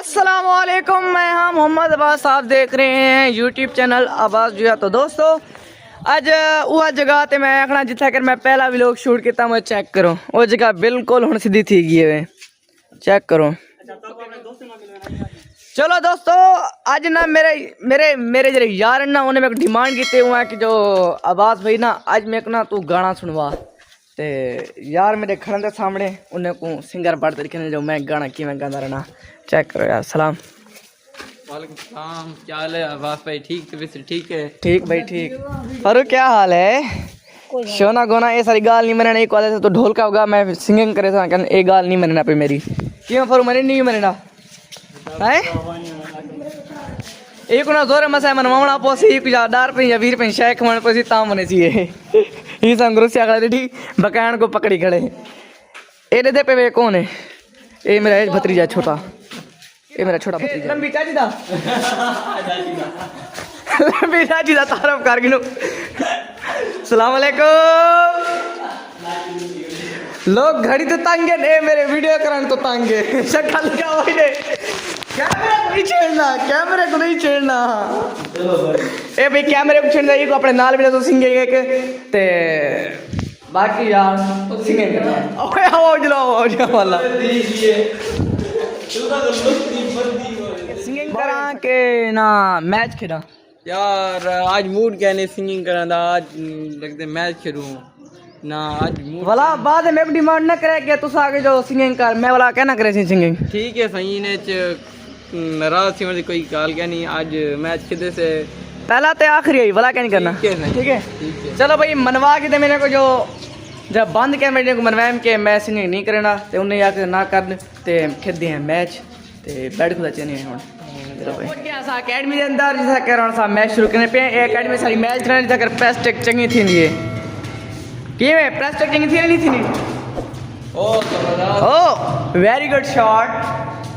अस्सलामुअलैकुम, मैं हाँ मोहम्मद अब्बास। आप देख रहे हैं यूट्यूब चैनल आवाज़ जो है। तो दोस्तों अज वह जगह ते मैं आखना जिथे कर मैं पहला व्लॉग शूट किया मैं चेक करो वो जगह बिल्कुल हुण सीधी थी गई है। चेक करो। चलो दोस्तों अज ना मेरे मेरे मेरे जरे यार ना उन्हें मेरे को डिमांड की हुआ है कि जो आवाज़ भाई ना अज मेरे को ना तू गाना सुनवा। ते यार मेरे खड़न के सामने उन्हें को सिंगर बढ़ तरीके ने जो मैं गाना कि मैं गाना रहना। चेक करो यार। सलाम वालेकुम सलाम। क्या हाल है आवाज़ भाई? ठीक तबीयत ठीक है? ठीक भाई ठीक। फारूक क्या हाल है? शोना गोना ये सारी गाल नहीं मनना। एक वाले से तो ढोल का होगा मैं सिंगिंग करे था ये गाल नहीं मनना पे मेरी क्यों फारूक मैंने नहीं मनना है। एक ना जोर मसा मनवाना पोसी एक जा डार पे या 20 रुपए शेख मन पोसी ता मने चाहिए ही संग्रुसिया खड़े डी बकान को पकड़ी खड़े ए दे पे वे कौन है? ए मेरा भतीजा छोटा, ये मेरा छोटा भतीजा लंबी चाची दा लंबी चाची दा तारफ कर गिनो। सलाम अलैकुम। लोग घड़ी तो तंगे ने मेरे वीडियो करन तो तंगे शक्ल क्या होई ने कैमरे को नहीं छेड़ना, कैमरे को नहीं छेड़ना। ए भाई कैमरे को छेड़ना ये को अपने नाल भी तो सिंगिंग एक ते बाकी यार सिंगिंग करना। ओए आओ जलो वाला सिंगिंग करा के ना मैच खेला यार आज मूड क्या नहीं सिंगिंग करना था। आज लगते मैच खेलूं ना आज मूड वाला बाद में डिमांड ना करे कि तुस आगे जो सिंगिंग कर मैं वाला कहना करे सिंगिंग ठीक है सही ने नाराज सी कोई गाल क्या नहीं। आज मैच खेलने से पहला ते आखिरी आई वाला क्या नहीं करना। ठीक है चलो भाई मनवा के दे मेरे को जो जब बंद के मेरे को मनवाएम के मैं सिंगिंग नहीं करना ते उन्हें आके ना कर ते खेलते हैं मैच ते बैठ खुदा चने हैं हुन। चलो भाई क्या सा एकेडमी के अंदर जैसा कह रहा सा मैच शुरू करने पे एकेडमी सारी मैच रहने जगह प्रेस टेक चंगी थी नहीं कि में प्रेस टेक चंगी थी नहीं थी। ओ वेरी गुड शॉट।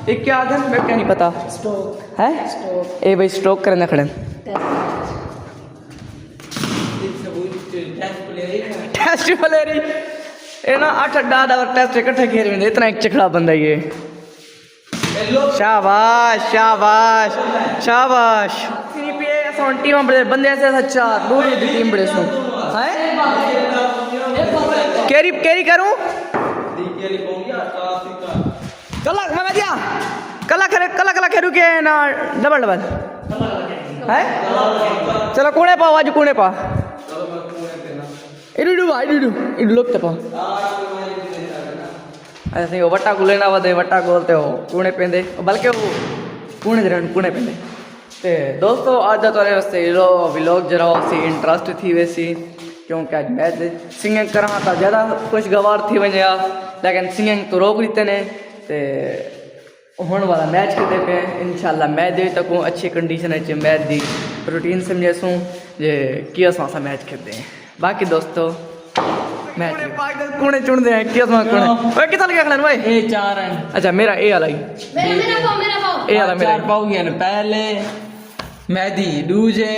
एक क्या आदम मैं क्या नहीं पता स्ट्रोक है ए भाई स्ट्रोक करने खड़े टेस्ट प्लेयर ये ना 8 ओवर टेस्ट इकट्ठे खेल रहे इतना एक चिखड़ा बंदा ये। शाबाश शाबाश शाबाश। टीम बड़े बंदे ऐसे अच्छा दूर की टीम बड़े सुन है कैरी कैरी करूं कला खेलू के ना डबल डबल है। चलो कूने पाओ आज कूने पा इडू लोग तो ऐसे वो वट्टा को लेना वदे वट्टा बोलते हो कूने पेंदे बल्कि वो कूने जरन कूने पेंदे ते दोस्तों आज दा तोरे वास्ते लो व्लॉग जरा सी इंटरेस्ट थी वैसी क्योंकि आज मैच सिंगिंग करा था ज़्यादा कुछ गवार थी वजह लेकिन सिंगिंग तो रोक देते ने ते होने वाला मैच खेलते पे इंशाल्लाह मैच दे तक अच्छी कंडीशन है मैच दी रूटीन समझे सूँ जे किया सा मैच खेलते हैं। बाकी दोस्तों मैच कूने चुनते हैं किया सा कूने ओए कितना लगा खलन भाई ए 4 है। अच्छा मेरा ए वाला ही ए वाला मेरा पाऊ गया ना पहले मेहदी दूजे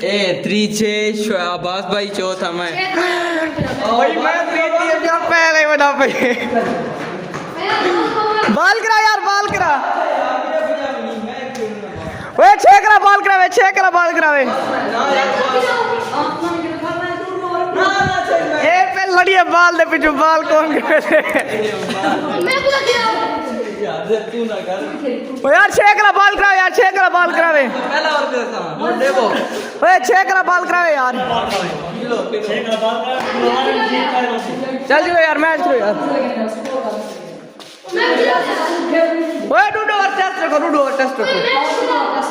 ए त्रीचे शाबाश भाई चौथा मैं ओए मैं त्रीची है पहले बना पे बाल करा यार बाल करा ओए छे करा बाल करावे छे करा बाल करावे ए पे लड़िए बाल दे पीछे बाल कौन करे मैं बोला क्या यार तू ना कर ओ यार छे करा बाल करावे यार छे करा बाल करावे पहला और कैसा देखो ओए छे करा बाल करावे यार छे करा बाल करावे चल जो यार मैच करो यार ओए डूडो और टेस्ट रखो डूडो और टेस्ट रखो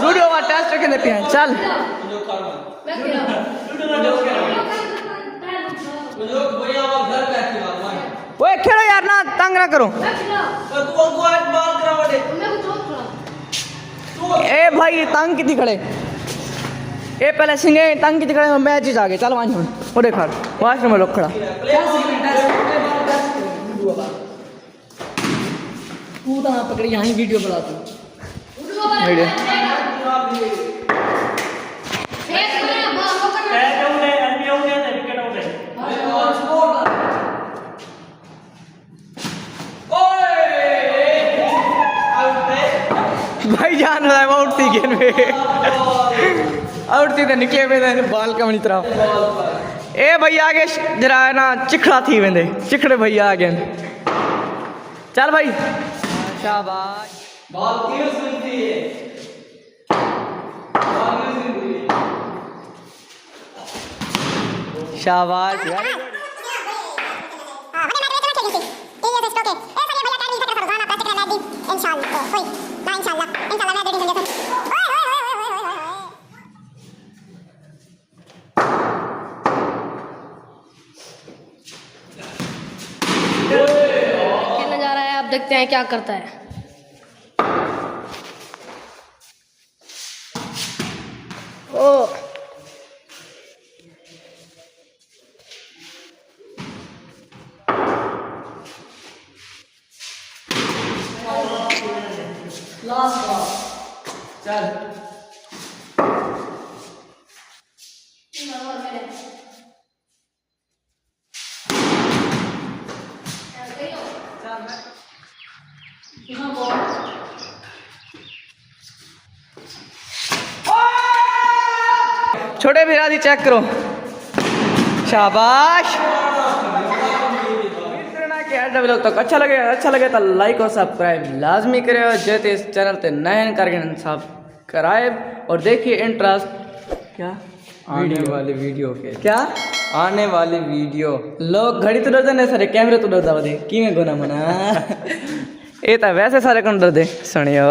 डूडो और टेस्ट रखने पे चल ओए खेलो यार ना तंग ना करो ए भाई तंग कितनी खड़े ए पहले सिंगे तंग कितनी खड़े मैच ही जाके चल वांझ वो देखा वाशरूम में लोग खड़ा तू तो पकड़ी यहाँ ही वीडियो बना तू वीडियो भाई जान रहा है वो उठती गेंद में उठती तो निकले पे बाल कमनी तरफ ए भैया आगे जरा है ना चिखड़ा थी वेंदे चिखड़े भैया आगे चल भाई शाबाश बॉल क्यों सुनती है शाबाश यार खेलने जा रहा है अब देखते हैं क्या करता है ओ चल छोटे भैया दी चेक करो शाबाश तो अच्छा लगे तो लाइक और सब्सक्राइब लाजमी करे और जो इस चैनल पे नए करके सब्सक्राइब और देखिए इंटरेस्ट क्या आने वाले वीडियो के क्या आने वाली वीडियो लोग घड़ी तो डरते नहीं सारे कैमरे तो डरता बदे कि मैं गुना मना ये तो वैसे सारे कौन डर दे सुनियो